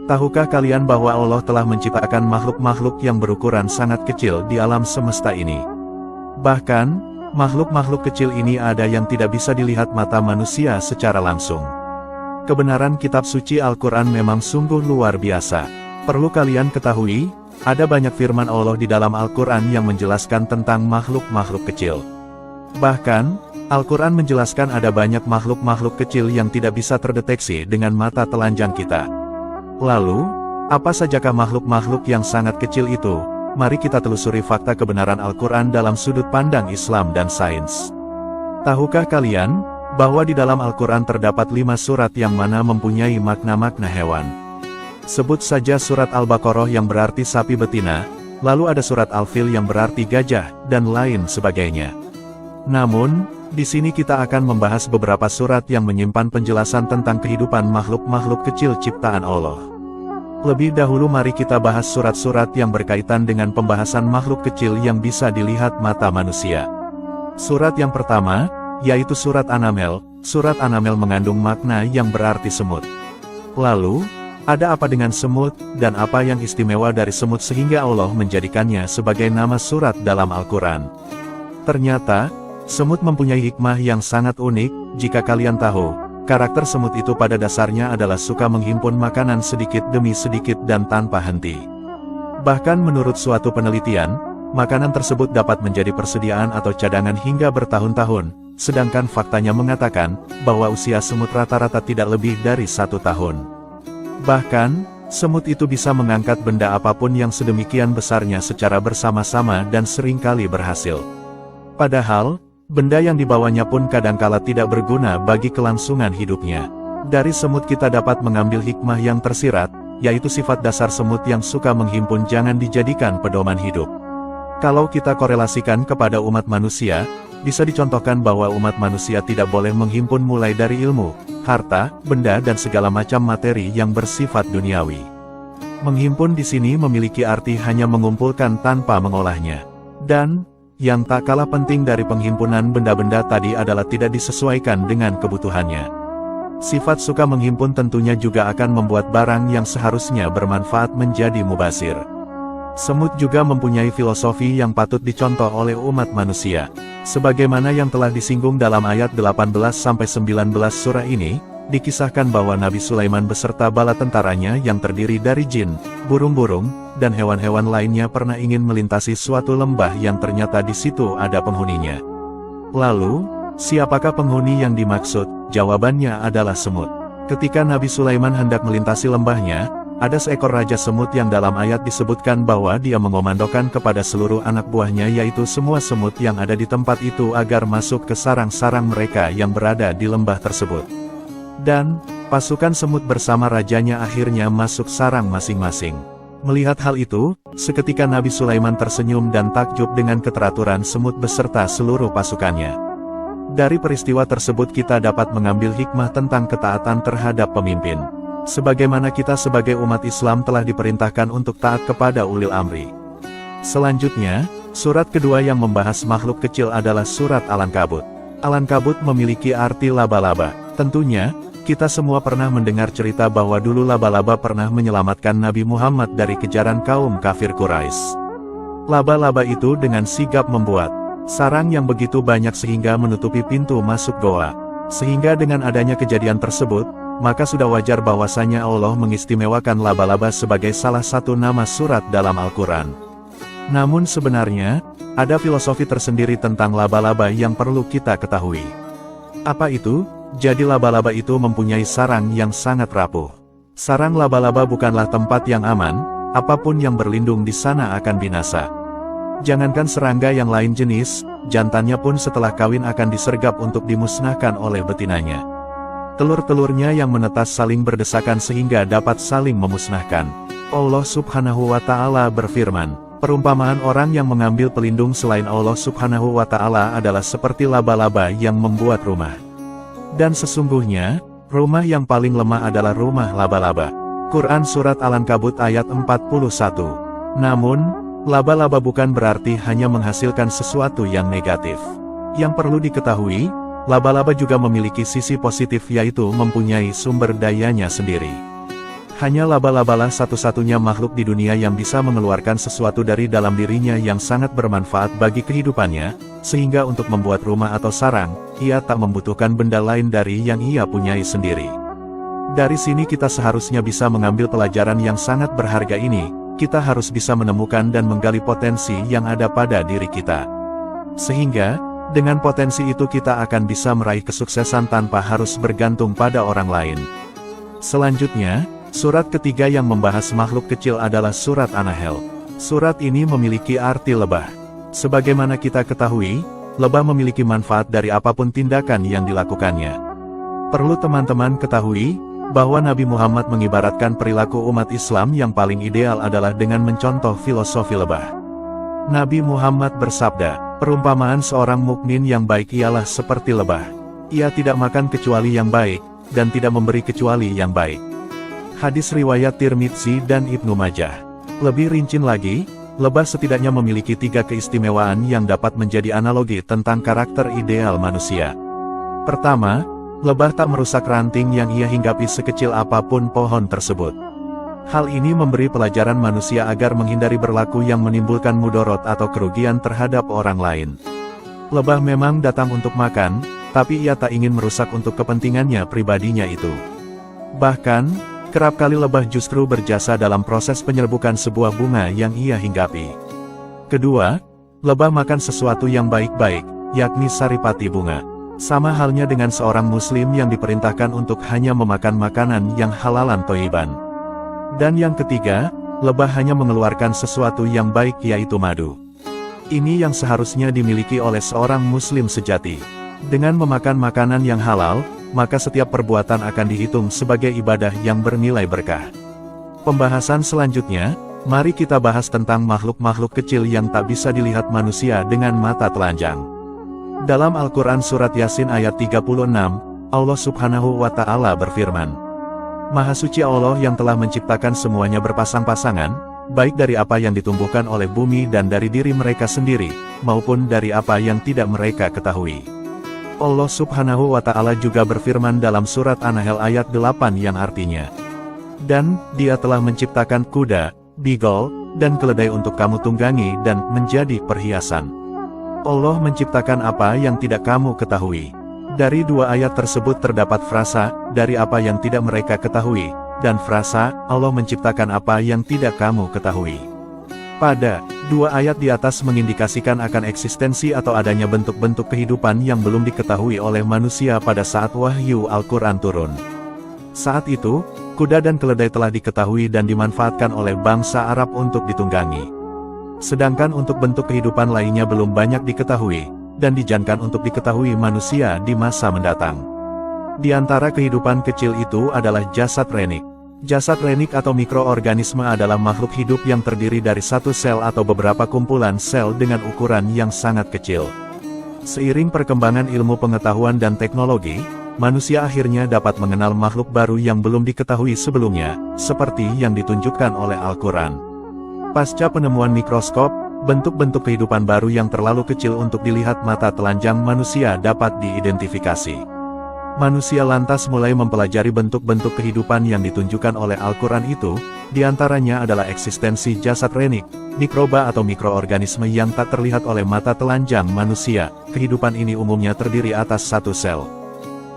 Tahukah kalian bahwa Allah telah menciptakan makhluk-makhluk yang berukuran sangat kecil di alam semesta ini? Bahkan, makhluk-makhluk kecil ini ada yang tidak bisa dilihat mata manusia secara langsung. Kebenaran kitab suci Al-Quran memang sungguh luar biasa. Perlu kalian ketahui, ada banyak firman Allah di dalam Al-Quran yang menjelaskan tentang makhluk-makhluk kecil. Bahkan, Al-Quran menjelaskan ada banyak makhluk-makhluk kecil yang tidak bisa terdeteksi dengan mata telanjang kita. Lalu, apa sajakah makhluk-makhluk yang sangat kecil itu? Mari kita telusuri fakta kebenaran Al-Quran dalam sudut pandang Islam dan sains. Tahukah kalian, bahwa di dalam Al-Quran terdapat 5 surat yang mana mempunyai makna-makna hewan? Sebut saja surat Al-Baqarah yang berarti sapi betina, lalu ada surat Al-Fil yang berarti gajah, dan lain sebagainya. Namun, di sini kita akan membahas beberapa surat yang menyimpan penjelasan tentang kehidupan makhluk-makhluk kecil ciptaan Allah. Lebih dahulu mari kita bahas surat-surat yang berkaitan dengan pembahasan makhluk kecil yang bisa dilihat mata manusia. Surat yang pertama, yaitu surat An-Naml. Surat An-Naml mengandung makna yang berarti semut. Lalu, ada apa dengan semut, dan apa yang istimewa dari semut sehingga Allah menjadikannya sebagai nama surat dalam Al-Quran? Ternyata, semut mempunyai hikmah yang sangat unik. Jika kalian tahu, karakter semut itu pada dasarnya adalah suka menghimpun makanan sedikit demi sedikit dan tanpa henti. Bahkan menurut suatu penelitian, makanan tersebut dapat menjadi persediaan atau cadangan hingga bertahun-tahun, sedangkan faktanya mengatakan, bahwa usia semut rata-rata tidak lebih dari 1 tahun. Bahkan, semut itu bisa mengangkat benda apapun yang sedemikian besarnya secara bersama-sama dan seringkali berhasil. Padahal, benda yang dibawanya pun kadangkala tidak berguna bagi kelangsungan hidupnya. Dari semut kita dapat mengambil hikmah yang tersirat, yaitu sifat dasar semut yang suka menghimpun jangan dijadikan pedoman hidup. Kalau kita korelasikan kepada umat manusia, bisa dicontohkan bahwa umat manusia tidak boleh menghimpun mulai dari ilmu, harta, benda dan segala macam materi yang bersifat duniawi. Menghimpun di sini memiliki arti hanya mengumpulkan tanpa mengolahnya. Dan, yang tak kalah penting dari penghimpunan benda-benda tadi adalah tidak disesuaikan dengan kebutuhannya. Sifat suka menghimpun tentunya juga akan membuat barang yang seharusnya bermanfaat menjadi mubazir. Semut juga mempunyai filosofi yang patut dicontoh oleh umat manusia. Sebagaimana yang telah disinggung dalam ayat 18-19 surah ini, dikisahkan bahwa Nabi Sulaiman beserta bala tentaranya yang terdiri dari jin, burung-burung, dan hewan-hewan lainnya pernah ingin melintasi suatu lembah yang ternyata di situ ada penghuninya. Lalu, siapakah penghuni yang dimaksud? Jawabannya adalah semut. Ketika Nabi Sulaiman hendak melintasi lembahnya, ada seekor raja semut yang dalam ayat disebutkan bahwa dia mengomandokan kepada seluruh anak buahnya yaitu semua semut yang ada di tempat itu agar masuk ke sarang-sarang mereka yang berada di lembah tersebut. Dan, pasukan semut bersama rajanya akhirnya masuk sarang masing-masing. Melihat hal itu, seketika Nabi Sulaiman tersenyum dan takjub dengan keteraturan semut beserta seluruh pasukannya. Dari peristiwa tersebut kita dapat mengambil hikmah tentang ketaatan terhadap pemimpin. Sebagaimana kita sebagai umat Islam telah diperintahkan untuk taat kepada ulil amri. Selanjutnya, surat kedua yang membahas makhluk kecil adalah surat Al-Ankabut. Al-Ankabut memiliki arti laba-laba. Tentunya, kita semua pernah mendengar cerita bahwa dulu laba-laba pernah menyelamatkan Nabi Muhammad dari kejaran kaum kafir Quraisy. Laba-laba itu dengan sigap membuat sarang yang begitu banyak sehingga menutupi pintu masuk goa. Sehingga dengan adanya kejadian tersebut, maka sudah wajar bahwasanya Allah mengistimewakan laba-laba sebagai salah satu nama surat dalam Al-Quran. Namun sebenarnya, ada filosofi tersendiri tentang laba-laba yang perlu kita ketahui. Apa itu? Jadi laba-laba itu mempunyai sarang yang sangat rapuh. Sarang laba-laba bukanlah tempat yang aman, apapun yang berlindung di sana akan binasa. Jangankan serangga yang lain jenis, jantannya pun setelah kawin akan disergap untuk dimusnahkan oleh betinanya. Telur-telurnya yang menetas saling berdesakan sehingga dapat saling memusnahkan. Allah Subhanahu wa Ta'ala berfirman, perumpamaan orang yang mengambil pelindung selain Allah Subhanahu wa Ta'ala adalah seperti laba-laba yang membuat rumah. Dan sesungguhnya, rumah yang paling lemah adalah rumah laba-laba. Quran Surat Al-Ankabut ayat 41. Namun, laba-laba bukan berarti hanya menghasilkan sesuatu yang negatif. Yang perlu diketahui, laba-laba juga memiliki sisi positif yaitu mempunyai sumber dayanya sendiri. Hanya laba-labalah satu-satunya makhluk di dunia yang bisa mengeluarkan sesuatu dari dalam dirinya yang sangat bermanfaat bagi kehidupannya, sehingga untuk membuat rumah atau sarang, ia tak membutuhkan benda lain dari yang ia punyai sendiri. Dari sini kita seharusnya bisa mengambil pelajaran yang sangat berharga ini. Kita harus bisa menemukan dan menggali potensi yang ada pada diri kita. Sehingga, dengan potensi itu kita akan bisa meraih kesuksesan tanpa harus bergantung pada orang lain. Selanjutnya, surat ketiga yang membahas makhluk kecil adalah surat An-Nahl. Surat ini memiliki arti lebah. Sebagaimana kita ketahui, lebah memiliki manfaat dari apapun tindakan yang dilakukannya. Perlu teman-teman ketahui, bahwa Nabi Muhammad mengibaratkan perilaku umat Islam yang paling ideal adalah dengan mencontoh filosofi lebah. Nabi Muhammad bersabda, perumpamaan seorang mukmin yang baik ialah seperti lebah. Ia tidak makan kecuali yang baik, dan tidak memberi kecuali yang baik. Hadis riwayat Tirmidzi dan Ibnu Majah. Lebih rinci lagi, lebah setidaknya memiliki 3 keistimewaan yang dapat menjadi analogi tentang karakter ideal manusia. Pertama, lebah tak merusak ranting yang ia hinggapi sekecil apapun pohon tersebut. Hal ini memberi pelajaran manusia agar menghindari berlaku yang menimbulkan mudorot atau kerugian terhadap orang lain. Lebah memang datang untuk makan, tapi ia tak ingin merusak untuk kepentingannya pribadinya itu. Bahkan, kerap kali lebah justru berjasa dalam proses penyerbukan sebuah bunga yang ia hinggapi. Kedua, lebah makan sesuatu yang baik-baik, yakni saripati bunga. Sama halnya dengan seorang muslim yang diperintahkan untuk hanya memakan makanan yang halalan thayyiban. Dan yang ketiga, lebah hanya mengeluarkan sesuatu yang baik yaitu madu. Ini yang seharusnya dimiliki oleh seorang muslim sejati. Dengan memakan makanan yang halal, maka setiap perbuatan akan dihitung sebagai ibadah yang bernilai berkah. Pembahasan selanjutnya, mari kita bahas tentang makhluk-makhluk kecil yang tak bisa dilihat manusia dengan mata telanjang. Dalam Al-Quran Surat Yasin ayat 36, Allah Subhanahu wa Ta'ala berfirman, Maha Suci Allah yang telah menciptakan semuanya berpasang-pasangan, baik dari apa yang ditumbuhkan oleh bumi dan dari diri mereka sendiri, maupun dari apa yang tidak mereka ketahui. Allah Subhanahu wa Ta'ala juga berfirman dalam surat An-Nahl ayat 8 yang artinya, dan Dia telah menciptakan kuda, bigol, dan keledai untuk kamu tunggangi dan menjadi perhiasan. Allah menciptakan apa yang tidak kamu ketahui. Dari 2 ayat tersebut terdapat frasa, dari apa yang tidak mereka ketahui, dan frasa, Allah menciptakan apa yang tidak kamu ketahui. Pada 2 ayat di atas mengindikasikan akan eksistensi atau adanya bentuk-bentuk kehidupan yang belum diketahui oleh manusia pada saat wahyu Al-Quran turun. Saat itu, kuda dan keledai telah diketahui dan dimanfaatkan oleh bangsa Arab untuk ditunggangi. Sedangkan untuk bentuk kehidupan lainnya belum banyak diketahui, dan dijanjikan untuk diketahui manusia di masa mendatang. Di antara kehidupan kecil itu adalah jasad renik. Jasad renik atau mikroorganisme adalah makhluk hidup yang terdiri dari satu sel atau beberapa kumpulan sel dengan ukuran yang sangat kecil. Seiring perkembangan ilmu pengetahuan dan teknologi, manusia akhirnya dapat mengenal makhluk baru yang belum diketahui sebelumnya, seperti yang ditunjukkan oleh Al-Quran. Pasca penemuan mikroskop, bentuk-bentuk kehidupan baru yang terlalu kecil untuk dilihat mata telanjang manusia dapat diidentifikasi. Manusia lantas mulai mempelajari bentuk-bentuk kehidupan yang ditunjukkan oleh Al-Quran itu, diantaranya adalah eksistensi jasad renik, mikroba atau mikroorganisme yang tak terlihat oleh mata telanjang manusia. Kehidupan ini umumnya terdiri atas satu sel.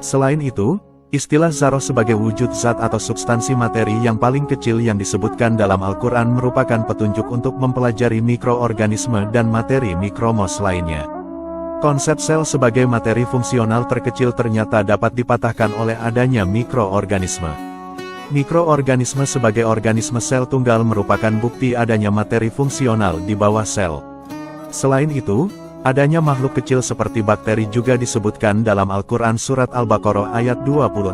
Selain itu, istilah zarah sebagai wujud zat atau substansi materi yang paling kecil yang disebutkan dalam Al-Quran merupakan petunjuk untuk mempelajari mikroorganisme dan materi mikromos lainnya. Konsep sel sebagai materi fungsional terkecil ternyata dapat dipatahkan oleh adanya mikroorganisme. Mikroorganisme sebagai organisme sel tunggal merupakan bukti adanya materi fungsional di bawah sel. Selain itu, adanya makhluk kecil seperti bakteri juga disebutkan dalam Al-Quran Surat Al-Baqarah ayat 26.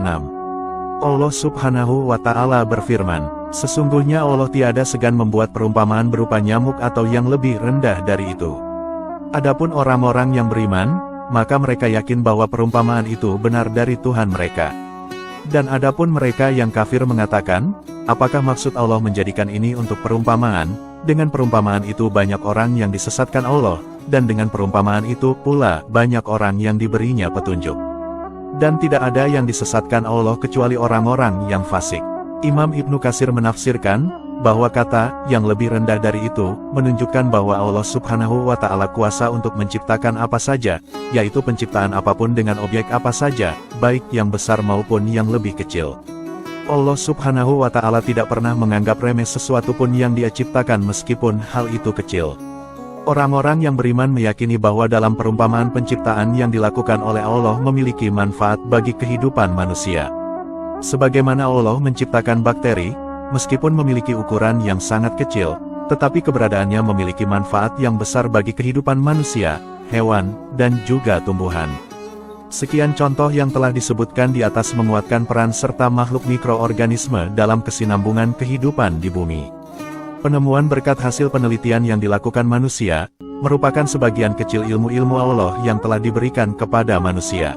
Allah Subhanahu wa Ta'ala berfirman, sesungguhnya Allah tiada segan membuat perumpamaan berupa nyamuk atau yang lebih rendah dari itu. Adapun orang-orang yang beriman, maka mereka yakin bahwa perumpamaan itu benar dari Tuhan mereka. Dan adapun mereka yang kafir mengatakan, apakah maksud Allah menjadikan ini untuk perumpamaan? Dengan perumpamaan itu banyak orang yang disesatkan Allah, dan dengan perumpamaan itu pula banyak orang yang diberinya petunjuk. Dan tidak ada yang disesatkan Allah kecuali orang-orang yang fasik. Imam Ibnu Katsir menafsirkan, bahwa kata yang lebih rendah dari itu, menunjukkan bahwa Allah Subhanahu wa Ta'ala kuasa untuk menciptakan apa saja, yaitu penciptaan apapun dengan objek apa saja, baik yang besar maupun yang lebih kecil. Allah Subhanahu wa Ta'ala tidak pernah menganggap remeh sesuatu pun yang Dia ciptakan meskipun hal itu kecil. Orang-orang yang beriman meyakini bahwa dalam perumpamaan penciptaan yang dilakukan oleh Allah memiliki manfaat bagi kehidupan manusia. Sebagaimana Allah menciptakan bakteri, meskipun memiliki ukuran yang sangat kecil, tetapi keberadaannya memiliki manfaat yang besar bagi kehidupan manusia, hewan, dan juga tumbuhan. Sekian contoh yang telah disebutkan di atas menguatkan peran serta makhluk mikroorganisme dalam kesinambungan kehidupan di bumi. Penemuan berkat hasil penelitian yang dilakukan manusia, merupakan sebagian kecil ilmu-ilmu Allah yang telah diberikan kepada manusia.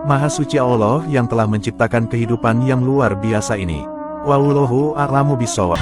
Maha suci Allah yang telah menciptakan kehidupan yang luar biasa ini. Wallahu a'lamu bishawab.